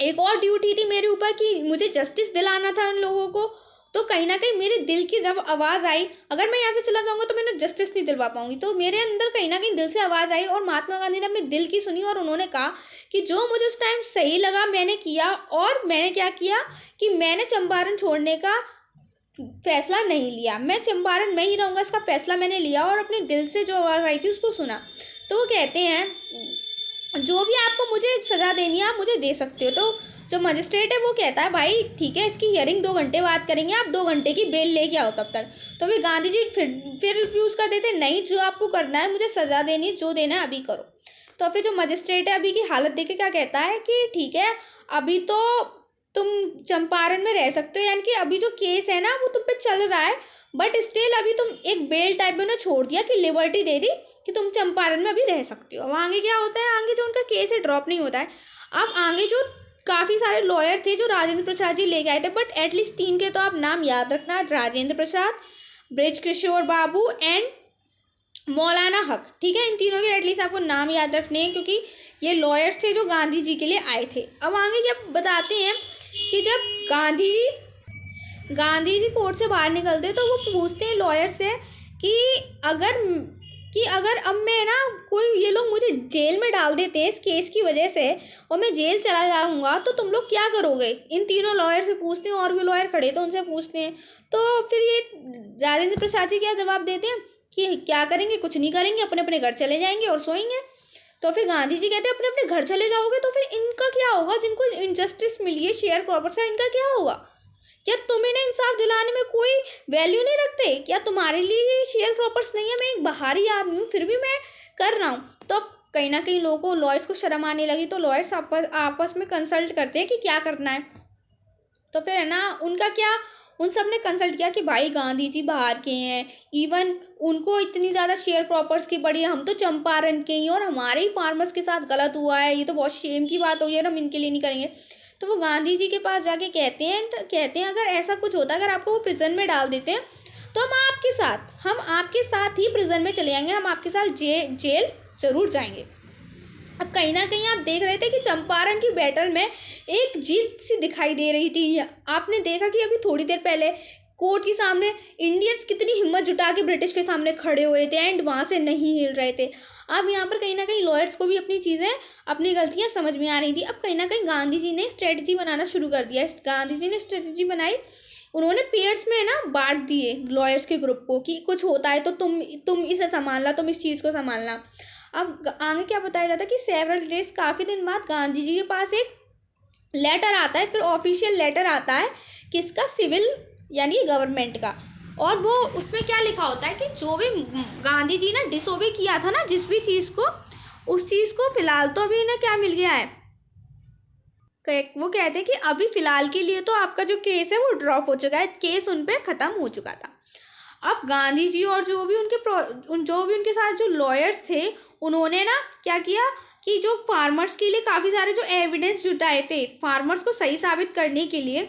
एक और ड्यूटी थी मेरे ऊपर कि मुझे जस्टिस दिलाना था उन लोगों को। तो कहीं ना कहीं मेरे दिल की जब आवाज़ आई, अगर मैं यहाँ से चला जाऊँगा तो मैंने जस्टिस नहीं दिलवा पाऊंगी, तो मेरे अंदर कहीं ना कहीं दिल से आवाज़ आई और महात्मा गांधी ने अपने दिल की सुनी और उन्होंने कहा कि जो मुझे उस टाइम सही लगा मैंने किया। और मैंने क्या किया कि मैंने चंपारण छोड़ने का फैसला नहीं लिया, मैं चंपारण में ही रहूँगा, इसका फैसला मैंने लिया और अपने दिल से जो आवाज़ आई थी उसको सुना। तो वो कहते हैं जो भी आपको मुझे सज़ा देनी है आप मुझे दे सकते हो। तो जो मजिस्ट्रेट है वो कहता है भाई ठीक है इसकी हियरिंग 2 घंटे बाद करेंगे, आप 2 घंटे की बेल लेके आओ तब तक। तो फिर गांधी जी फिर रिफ्यूज़ कर देते, नहीं जो आपको करना है मुझे सज़ा देनी है, जो देना है अभी करो। तो फिर जो मजिस्ट्रेट है अभी की हालत देख के क्या कहता है कि ठीक है अभी तो तुम चंपारण में रह सकते हो, यानी कि अभी जो केस है ना वो तुम पे चल रहा है, बट स्टिल अभी तुम एक बेल टाइप में उन्हें छोड़ दिया कि लिबर्टी दे दी कि तुम चंपारण में अभी रह सकते हो। अब आगे क्या होता है, आगे जो उनका केस है ड्रॉप नहीं होता है। अब आगे जो काफ़ी सारे लॉयर थे जो राजेंद्र प्रसाद जी लेके आए थे, बट एटलीस्ट 3 के तो आप नाम याद रखना, Rajendra Prasad, bridge Kishore Babu and मौलाना हक। ठीक है, इन तीनों के एटलीस्ट आपको नाम याद रखने हैं क्योंकि ये लॉयर्स थे जो गांधी जी के लिए आए थे। अब आगे क्या बताते हैं कि जब गांधी जी कोर्ट से बाहर निकलते तो वो पूछते हैं लॉयर से कि अगर अब मैं ना कोई ये लोग मुझे जेल में डाल देते हैं इस केस की वजह से और मैं जेल चला जाऊंगा तो तुम लोग क्या करोगे। इन तीनों लॉयर से पूछते हैं और भी लॉयर खड़े तो उनसे पूछते हैं। तो फिर ये राजेंद्र प्रसाद जी क्या जवाब देते हैं कि क्या करेंगे, कुछ नहीं करेंगे, अपने अपने घर चले जाएंगे और सोएंगे। तो फिर गांधी जी कहते हैं अपने अपने घर चले जाओगे तो फिर इनका क्या होगा, जिनको इनजस्टिस मिली है शेयर क्रॉपर्स का, इनका क्या होगा। क्या तुम इन्हें इंसाफ दिलाने में कोई वैल्यू नहीं रखते, क्या तुम्हारे लिए शेयर क्रॉपर्स नहीं है, मैं एक बाहरी आदमी हूँ फिर भी मैं कर रहा हूँ। तो कहीं ना कहीं लोगों को लॉयर्स को शर्म आने लगी, तो लॉयर्स आपस में कंसल्ट करते हैं कि क्या करना है। तो फिर है ना उनका क्या, उन सब ने कंसल्ट किया कि भाई गांधी जी बाहर के हैं, इवन उनको इतनी ज़्यादा शेयर क्रॉपर्स की पड़ी है, हम तो चंपारण के ही और हमारे ही फार्मर्स के साथ गलत हुआ है, ये तो बहुत शेम की बात हो गई है, हम इनके लिए नहीं करेंगे। तो वो गांधी जी के पास जाके कहते हैं अगर ऐसा कुछ होता, अगर आपको वो प्रिजन में डाल देते हैं तो हम आपके साथ ही प्रिजन में चले जाएंगे, हम आपके साथ जेल ज़रूर जाएंगे। अब कहीं ना कहीं आप देख रहे थे कि चंपारण की बैटल में एक जीत सी दिखाई दे रही थी। आपने देखा कि अभी थोड़ी देर पहले कोर्ट के सामने इंडियंस कितनी हिम्मत जुटा के ब्रिटिश के सामने खड़े हुए थे एंड वहाँ से नहीं हिल रहे थे। अब यहाँ पर कहीं ना कहीं लॉयर्स को भी अपनी चीज़ें, अपनी गलतियाँ समझ में आ रही थी। अब कहीं ना कहीं गांधी जी ने स्ट्रेटजी बनाना शुरू कर दिया। गांधी जी ने स्ट्रेटजी बनाई, उन्होंने पेयर्स में ना बांट दिए लॉयर्स के ग्रुप को कि कुछ होता है तो तुम इसे संभालना, तुम इस चीज़ को संभालना। अब आगे क्या बताया जाता है कि सेवरल डेज, काफ़ी दिन बाद गांधी जी के पास एक लेटर आता है, फिर ऑफिशियल लेटर आता है किसका, सिविल यानी गवर्नमेंट का। और वो उसमें क्या लिखा होता है कि जो भी गांधी जी ने डिसोबे किया था ना जिस भी चीज़ को, उस चीज़ को फिलहाल तो अभी इन्हें क्या मिल गया है, वो कहते हैं कि अभी फ़िलहाल के लिए तो आपका जो केस है वो ड्रॉप हो चुका है, केस उन पर ख़त्म हो चुका था। अब गांधी जी और जो भी उनके साथ जो लॉयर्स थे, उन्होंने ना क्या किया कि जो फार्मर्स के लिए काफ़ी सारे जो एविडेंस जुटाए थे, फार्मर्स को सही साबित करने के लिए,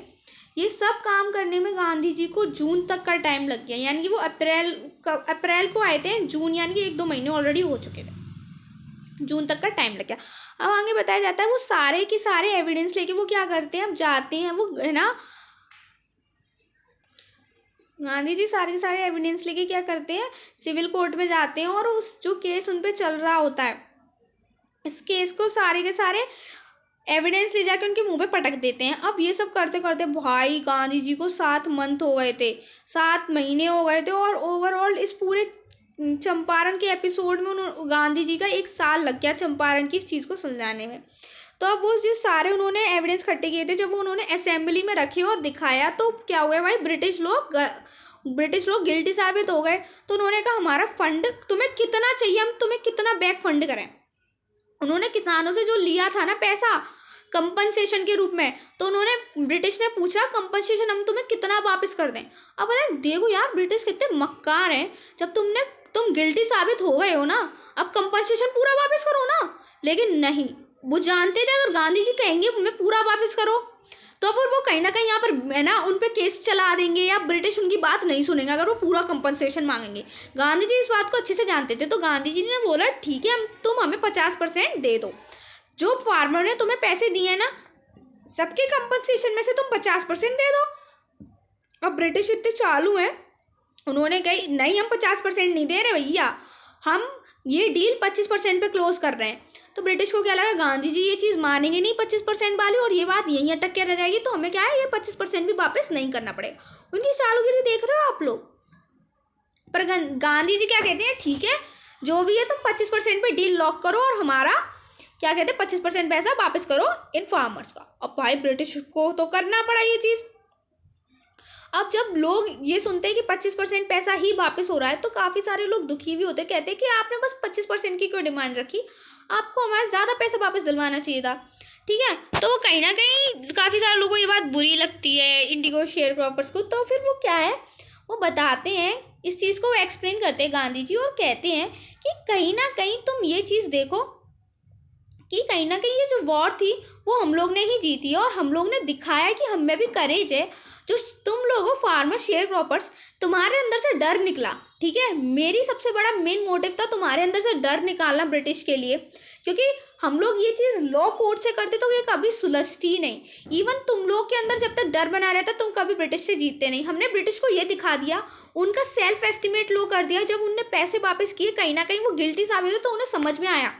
ये सब काम करने में गांधी जी को जून तक का टाइम लग गया। यानी कि वो अप्रैल को आए थे, जून यानी कि 1-2 महीने ऑलरेडी हो चुके थे, जून तक का टाइम लग गया। अब आगे बताया जाता है वो सारे के सारे एविडेंस लेके वो क्या करते हैं, अब जाते हैं वो, है ना, गांधी जी सारे के सारे एविडेंस लेके क्या करते हैं, सिविल कोर्ट में जाते हैं और उस जो केस उन पे चल रहा होता है, इस केस को सारे के सारे एविडेंस ले जाके उनके मुंह पे पटक देते हैं। अब ये सब करते करते भाई गांधी जी को 7 मंथ हो गए थे, 7 महीने हो गए थे, और ओवरऑल इस पूरे चंपारण के एपिसोड में गांधी जी का 1 साल लग गया चंपारण की इस चीज़ को सुलझाने में। तो अब वो जो सारे उन्होंने एविडेंस इकट्ठे किए थे, जब वो उन्होंने असेंबली में रखे और दिखाया तो क्या हुआ भाई, ब्रिटिश लोग गिल्टी साबित हो गए। तो उन्होंने कहा हमारा फंड तुम्हें कितना चाहिए, हम तुम्हें कितना बैक फंड करें। उन्होंने किसानों से जो लिया था ना पैसा कंपनसेशन के रूप में, तो उन्होंने, ब्रिटिश ने पूछा कंपनसेशन हम तुम्हें कितना वापस कर दें। अब देखो यार ब्रिटिश कितने मक्कार हैं, जब तुम गिल्टी साबित हो गए हो ना, अब कंपनसेशन पूरा वापस करो ना। लेकिन नहीं, वो जानते थे अगर गांधी जी कहेंगे हमें पूरा वापस करो तो फिर वो कहीं ना कहीं यहाँ पर है ना उन पर केस चला देंगे या ब्रिटिश उनकी बात नहीं सुनेंगे अगर वो पूरा कंपनसेशन मांगेंगे। गांधी जी इस बात को अच्छे से जानते थे, तो गांधी जी ने बोला ठीक है, तुम हमें 50% दे दो, जो फार्मर ने तुम्हें पैसे दिए ना सबके कंपनसेशन में से तुम 50% दे दो। अब ब्रिटिश इतने चालू हैं, उन्होंने कही नहीं हम 50% नहीं दे रहे भैया, हम ये डील 25% पे क्लोज कर रहे हैं। तो ब्रिटिश को क्या लगा गांधी जी ये चीज़ मानेंगे नहीं 25% वाली, और ये बात यहीं अटक के रह जाएगी, तो हमें क्या है ये 25% भी वापस नहीं करना पड़ेगा। उनकी चालूगिरी देख रहे हो आप लोग। पर गांधी जी क्या कहते हैं, ठीक है जो भी है तुम 25% पे डील लॉक करो और हमारा क्या कहते हैं 25% पैसा वापस करो इन फार्मर्स का। अब भाई ब्रिटिश को तो करना पड़ा ये चीज़। अब जब लोग ये सुनते हैं कि 25% पैसा ही वापस हो रहा है, तो काफ़ी सारे लोग दुखी भी होते, कहते हैं कि आपने बस 25% की क्यों डिमांड रखी, आपको हमारे ज़्यादा पैसा वापस दिलवाना चाहिए था। ठीक है, तो कहीं ना कहीं काफ़ी सारे लोगों को ये बात बुरी लगती है इंडिगो शेयर क्रॉपर्स को। तो फिर वो क्या है, वो बताते हैं इस चीज़ को, वो एक्सप्लेन करते हैं गांधी जी और कहते हैं कि कहीं ना कहीं तुम ये चीज़ देखो कि कहीं ना कहीं ये जो वॉर थी वो हम लोग ने ही जीती है, और हम लोग ने दिखाया कि हम में भी करेज है। जो तुम लोगों फार्मर शेयर क्रॉपर्स, तुम्हारे अंदर से डर निकला, ठीक है, मेरी सबसे बड़ा मेन मोटिव था तुम्हारे अंदर से डर निकालना ब्रिटिश के लिए, क्योंकि हम लोग ये चीज़ लॉ कोर्ट से करते तो ये कभी सुलझती ही नहीं। इवन तुम लोग के अंदर जब तक डर बना रहता तुम कभी ब्रिटिश से जीतते नहीं। हमने ब्रिटिश को ये दिखा दिया, उनका सेल्फ एस्टिमेट लो कर दिया। जब उनने पैसे वापस किए कहीं ना कहीं वो गिल्टी साबित हुए, तो उन्हें समझ में आया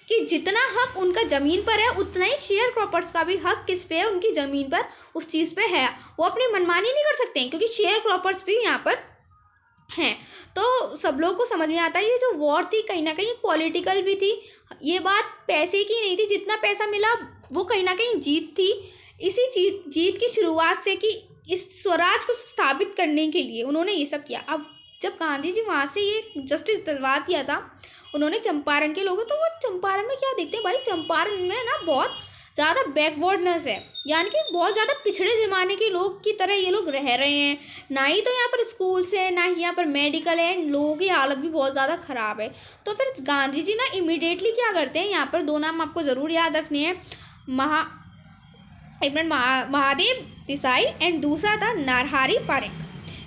कि जितना हक उनका ज़मीन पर है उतना ही शेयर क्रॉपर्स का भी हक किस पे है, उनकी ज़मीन पर, उस चीज़ पे है। वो अपनी मनमानी नहीं कर सकते हैं क्योंकि शेयर क्रॉपर्स भी यहाँ पर हैं। तो सब लोग को समझ में आता है ये जो वॉर थी कहीं ना कहीं पॉलिटिकल भी थी, ये बात पैसे की नहीं थी। जितना पैसा मिला वो कहीं ना कहीं जीत थी। इसी जीत की शुरुआत से कि इस स्वराज को स्थापित करने के लिए उन्होंने ये सब किया। अब जब गांधी जी वहाँ से ये जस्टिस दिलवा दिया था उन्होंने चंपारण के लोगों, तो वो चंपारण में क्या देखते हैं भाई, चंपारण में ना बहुत ज़्यादा बैकवर्डनेस है, यानी कि बहुत ज़्यादा पिछड़े ज़माने के लोग की तरह ये लोग रह रहे हैं। ना ही तो यहाँ पर स्कूल्स है, ना ही यहाँ पर मेडिकल है, लोगों की हालत भी बहुत ज़्यादा ख़राब है। तो फिर गांधी जी ना इमीडिएटली क्या करते हैं, यहाँ पर 2 नाम आपको ज़रूर याद रखने हैं, महादेव देसाई एंड दूसरा था नरहरि पारेख।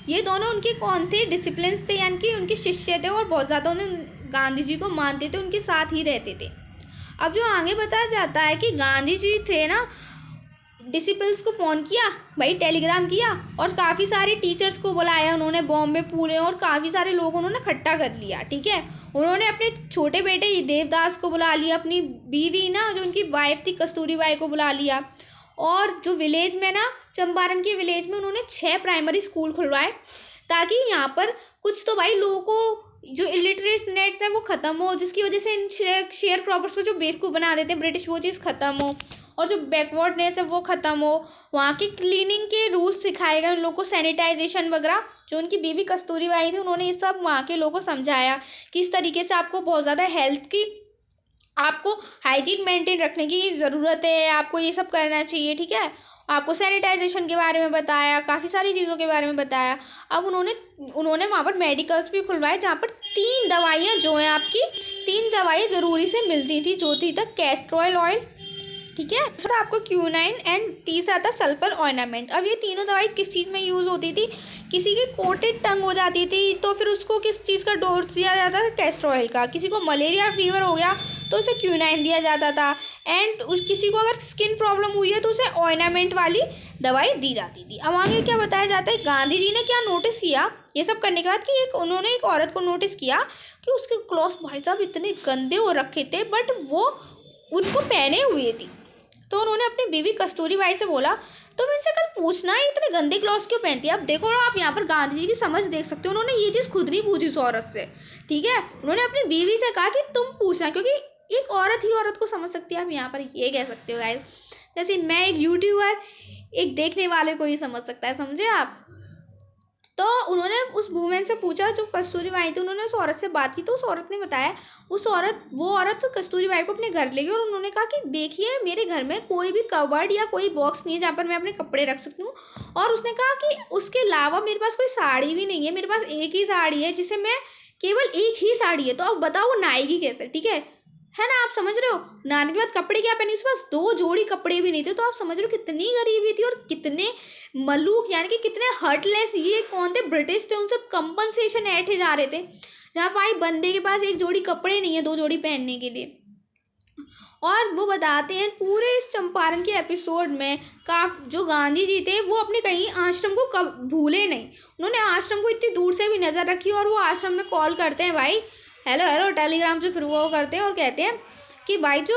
ये दोनों उनके कौन थे, डिसिप्लिन्स थे, यानी कि उनके शिष्य थे और बहुत ज़्यादा उन्हें गांधी जी को मानते थे, उनके साथ ही रहते थे। अब जो आगे बताया जाता है कि गांधी जी थे ना, डिसिपल्स को फ़ोन किया भाई, टेलीग्राम किया और काफ़ी सारे टीचर्स को बुलाया उन्होंने, बॉम्बे पूरे और काफ़ी सारे लोग उन्होंने इकट्ठा कर लिया। ठीक है, उन्होंने अपने छोटे बेटे देवदास को बुला लिया, अपनी बीवी ना जो उनकी वाइफ थी कस्तूरीबाई को बुला लिया, और जो विलेज में ना चंपारण के विलेज में उन्होंने 6 प्राइमरी स्कूल खुलवाए, ताकि यहाँ पर कुछ तो भाई लोगों को जो इलिटरेट नेट है वो ख़त्म हो, जिसकी वजह से इन शेयर क्रॉपर्स को जो बेवकूफ़ बना देते हैं ब्रिटिश, वो चीज़ ख़त्म हो, और जो बैकवर्डनेस है वो ख़त्म हो। वहाँ की क्लीनिंग के रूल्स सिखाए गए उन लोगों को, सैनिटाइजेशन वगैरह। जो उनकी बीवी कस्तूरीबाई थी उन्होंने ये सब वहाँ के लोगों को समझाया कि इस तरीके से आपको बहुत ज़्यादा हेल्थ की, आपको हाइजीन मेंटेन रखने की ज़रूरत है, आपको ये सब करना चाहिए। ठीक है, आपको सैनिटाइजेशन के बारे में बताया, काफ़ी सारी चीज़ों के बारे में बताया। अब उन्होंने वहाँ पर मेडिकल्स भी खुलवाए, जहाँ पर 3 दवाइयाँ जो हैं आपकी, 3 दवाइयाँ ज़रूरी से मिलती थी, जो थी तक कैस्ट्रॉल ऑयल, ठीक है, दूसरा आपको क्यूनाइन, एंड तीसरा था सल्फर ऑर्नामेंट। अब ये तीनों दवाई किस चीज़ में यूज़ होती थी, किसी की कोटेड टंग हो जाती थी तो फिर उसको किस चीज़ का डोज दिया जाता था, कैस्टर ऑयल का। किसी को मलेरिया फीवर हो गया तो उसे क्यूनाइन दिया जाता था, एंड किसी को अगर स्किन प्रॉब्लम हुई है तो उसे ऑर्नामेंट वाली दवाई दी जाती थी। अब आगे क्या बताया जाता है, गांधी जी ने क्या नोटिस किया ये सब करने के बाद कि उन्होंने एक औरत को नोटिस किया कि उसके क्लॉथ्स भाई साहब इतने गंदे हो रखे थे, बट वो उनको पहने हुए थी। तो उन्होंने अपनी बीवी कस्तूरीबाई से बोला, तुम इनसे कल पूछना है इतने गंदे क्लॉथ्स क्यों पहनती है। अब देखो आप यहाँ पर गांधी जी की समझ देख सकते हो, उन्होंने ये चीज़ खुद नहीं पूछी उस औरत से। ठीक है, उन्होंने अपनी बीवी से कहा कि तुम पूछना, क्योंकि एक औरत ही औरत को समझ सकती है। आप यहाँ पर ये कह सकते हो गाइस, जैसे मैं एक यूट्यूबर एक देखने वाले को ही समझ सकता है, समझे आप। तो उन्होंने उस वूमेन से पूछा जो कस्तूरीबाई थी, उन्होंने उस औरत से बात की तो उस औरत ने बताया, वो औरत कस्तूरीबाई को अपने घर ले गई और उन्होंने कहा कि देखिए मेरे घर में कोई भी कबर्ड या कोई बॉक्स नहीं है जहाँ पर मैं अपने कपड़े रख सकती हूँ। और उसने कहा कि उसके अलावा मेरे पास कोई साड़ी भी नहीं है, मेरे पास एक ही साड़ी है जिसे मैं, केवल एक ही साड़ी है, तो अब बताओ वो नहाएगी कैसे। ठीक है ना, आप समझ रहे हो। नहाने के बाद कपड़े क्या पहने, उसके पास 2 जोड़ी कपड़े भी नहीं थे। तो आप समझ रहे हो कितनी गरीबी थी और कितने मलूक यानी कि कितने हर्टलेस ये कौन थे, ब्रिटिश थे। उनसे कंपनसेशन ऐंठे जा रहे थे, जहाँ भाई बंदे के पास एक जोड़ी कपड़े नहीं है 2 जोड़ी पहनने के लिए। और वो बताते हैं पूरे इस चंपारण के एपिसोड में जो गांधी जी थे वो अपने कहीं आश्रम को कब भूले नहीं। उन्होंने आश्रम को इतनी दूर से भी नज़र रखी और वो आश्रम में कॉल करते हैं, भाई हेलो हेलो टेलीग्राम से, फिर वो करते हैं और कहते हैं कि भाई जो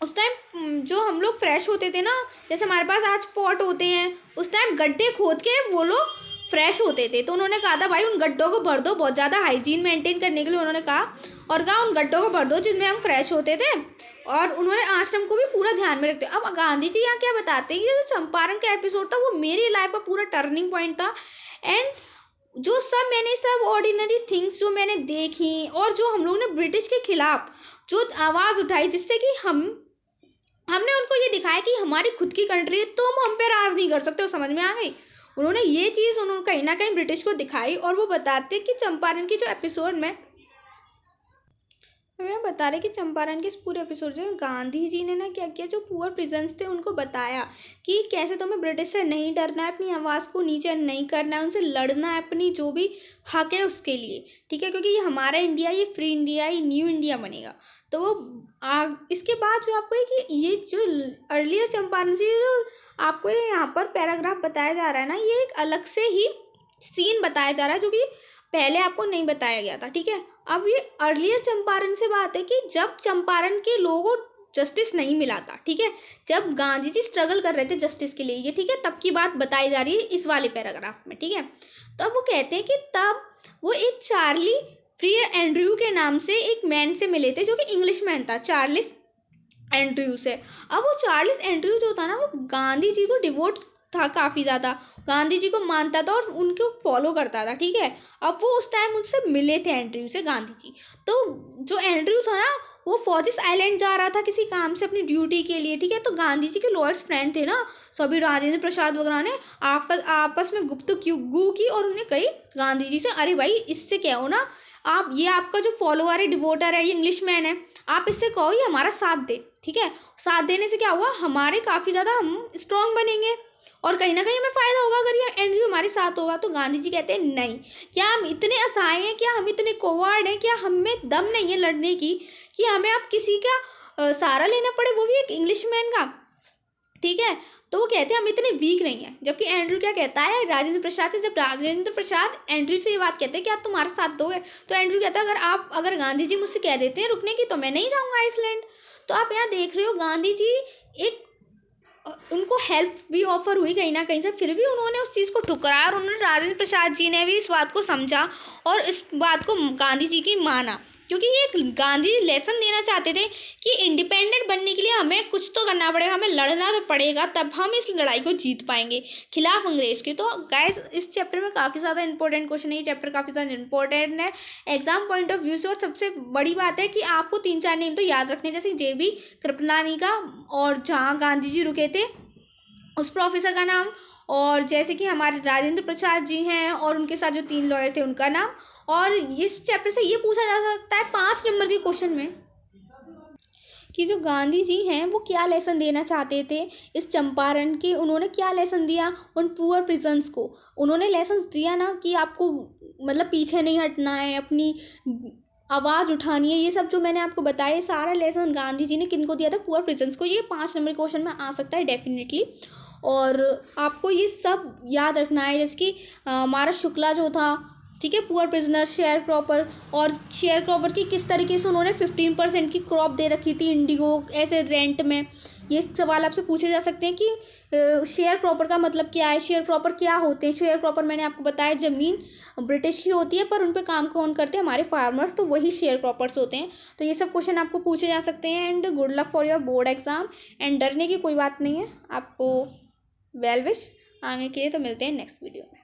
उस टाइम जो हम लोग फ्रेश होते थे ना, जैसे हमारे पास आज पॉट होते हैं, उस टाइम गड्ढे खोद के वो लोग फ्रेश होते थे। तो उन्होंने कहा था भाई उन गड्ढों को भर दो, बहुत ज़्यादा हाइजीन मेंटेन करने के लिए उन्होंने कहा, और कहा उन गड्ढों को भर दो जिनमें हम फ्रेश होते थे। और उन्होंने आश्रम को भी पूरा ध्यान में रखते। अब गांधी जी यहाँ क्या बताते हैं कि जो चंपारण का एपिसोड था वो मेरी लाइफ का पूरा टर्निंग पॉइंट था। एंड जो सब ऑर्डिनरी थिंग्स जो मैंने देखी और जो हम लोगों ने ब्रिटिश के खिलाफ जो आवाज़ उठाई, जिससे कि हमने उनको ये दिखाया कि हमारी खुद की कंट्री है, तुम हम पे राज नहीं कर सकते हो, समझ में आ गई। उन्होंने ये चीज़ उन्होंने कहीं ना कहीं ब्रिटिश को दिखाई। और वो बताते कि चंपारण की जो एपिसोड में हमें बता रहे कि चंपारण के इस पूरे एपिसोड से गांधी जी ने ना क्या किया, जो पुअर प्रिजन्स थे उनको बताया कि कैसे तुम्हें ब्रिटिश से नहीं डरना है, अपनी आवाज़ को नीचे नहीं करना है, उनसे लड़ना है, अपनी जो भी हक है उसके लिए। ठीक है, क्योंकि ये हमारा इंडिया, ये फ्री इंडिया, ये न्यू इंडिया बनेगा। तो वो इसके बाद जो आपको है कि ये जो अर्लियर चंपारण से जो आपको यहाँ पर पैराग्राफ बताया जा रहा है ना, ये एक अलग से ही सीन बताया जा रहा है जो कि पहले आपको नहीं बताया गया था। ठीक है, अब ये अर्लियर चंपारण से बात है कि जब चंपारण के लोगों को जस्टिस नहीं मिला था। ठीक है, जब गांधी जी स्ट्रगल कर रहे थे जस्टिस के लिए, ये ठीक है, तब की बात बताई जा रही है इस वाले पैराग्राफ में। ठीक है, तो अब वो कहते हैं कि तब वो एक चार्ली फ्रीयर एंड्रयू के नाम से एक मैन से मिले थे, जो कि इंग्लिश मैन था, चार्लिस एंड्रयू से। अब वो चार्लिस एंड्रयू जो था ना, वो गांधी जी को डिवोट था, काफ़ी ज़्यादा गांधी जी को मानता था और उनको फॉलो करता था। ठीक है, अब वो उस टाइम उनसे मिले थे एंड्रयू से, गांधी जी। तो जो एंड्रयू था ना, वो फॉजिस आइलैंड जा रहा था किसी काम से, अपनी ड्यूटी के लिए। ठीक है, तो गांधी जी के लॉयर्स फ्रेंड थे ना सभी, राजेंद्र प्रसाद वगैरह ने आपस में गुफ्तगू की और उन्हें कही गांधी जी से, अरे भाई इससे क्या हो ना, आप ये आपका जो फॉलोअर है, डिवोटर है, ये इंग्लिश मैन है, आप इससे कहो ये हमारा साथ दे। ठीक है, साथ देने से क्या हुआ, हमारे काफ़ी ज़्यादा हम स्ट्रॉन्ग बनेंगे और कहीं ना कहीं हमें फ़ायदा होगा अगर ये एंड्रयू हमारे साथ होगा। तो गांधी जी कहते हैं नहीं, क्या हम इतने असहाय हैं, क्या हम इतने कोवार्ड हैं, क्या हम में दम नहीं है लड़ने की कि हमें आप किसी का सहारा लेना पड़े, वो भी एक इंग्लिशमैन का, ठीक है। तो वो कहते हैं हम इतने वीक नहीं है। जबकि एंड्रू क्या कहता है राजेंद्र प्रसाद से, जब राजेंद्र प्रसाद एंड्रू से ये बात कहते हैं कि आप तुम्हारा साथ दोगे, तो एंड्रू कहता है अगर गांधी जी मुझसे कह देते हैं रुकने की तो मैं नहीं जाऊँगा आइसलैंड। तो आप यहाँ देख रहे हो गांधी जी एक उनको हेल्प भी ऑफर हुई कहीं ना कहीं से, फिर भी उन्होंने उस चीज़ को ठुकराया और उन्होंने राजेंद्र प्रसाद जी ने भी इस बात को समझा और इस बात को गांधी जी की माना, क्योंकि ये गांधी जी लेसन देना चाहते थे कि इंडिपेंडेंट बनने के लिए हमें कुछ तो करना पड़ेगा, हमें लड़ना तो पड़ेगा, तब हम इस लड़ाई को जीत पाएंगे खिलाफ अंग्रेज के। तो गाइस इस चैप्टर में काफ़ी ज़्यादा इंपॉर्टेंट क्वेश्चन है, ये चैप्टर काफ़ी ज़्यादा इंपॉर्टेंट है एग्जाम पॉइंट ऑफ व्यू से। और सबसे बड़ी बात है कि आपको 3-4 नेम तो याद रखने, जैसे JB कृपलानी का, और जहाँ गांधी जी रुके थे उस प्रोफेसर का नाम, और जैसे कि हमारे राजेंद्र प्रसाद जी हैं और उनके साथ जो 3 लॉयर थे उनका नाम। और इस चैप्टर से ये पूछा जा सकता है 5 नंबर के क्वेश्चन में कि जो गांधी जी हैं वो क्या लेसन देना चाहते थे इस चंपारण के, उन्होंने क्या लेसन दिया उन पुअर प्रिजन्स को। उन्होंने लेसन दिया ना कि आपको मतलब पीछे नहीं हटना है, अपनी आवाज़ उठानी है, ये सब जो मैंने आपको बताया ये सारा लेसन गांधी जी ने किनको दिया था, पुअर प्रिजन्स को। ये 5 नंबर क्वेश्चन में आ सकता है डेफिनेटली। और आपको ये सब याद रखना है, जैसे कि हमारा शुक्ला जो था, ठीक है, पुअर प्रिजनर, शेयर क्रॉपर, और शेयर क्रॉपर की किस तरीके से उन्होंने 15% की क्रॉप दे रखी थी इंडिगो ऐसे रेंट में। ये सवाल आपसे पूछे जा सकते हैं कि शेयर क्रॉपर का मतलब क्या है, शेयर क्रॉपर क्या होते हैं। शेयर क्रॉपर मैंने आपको बताया ज़मीन ब्रिटिश की होती है पर उन पर काम कौन करते हैं, हमारे फार्मर्स, तो वही शेयर क्रॉपर्स होते हैं। तो ये सब क्वेश्चन आपको पूछे जा सकते हैं। And good luck for your board exam. And डरने की कोई बात नहीं है, आपको वेल विश आगे के लिए। तो मिलते हैं नेक्स्ट वीडियो में।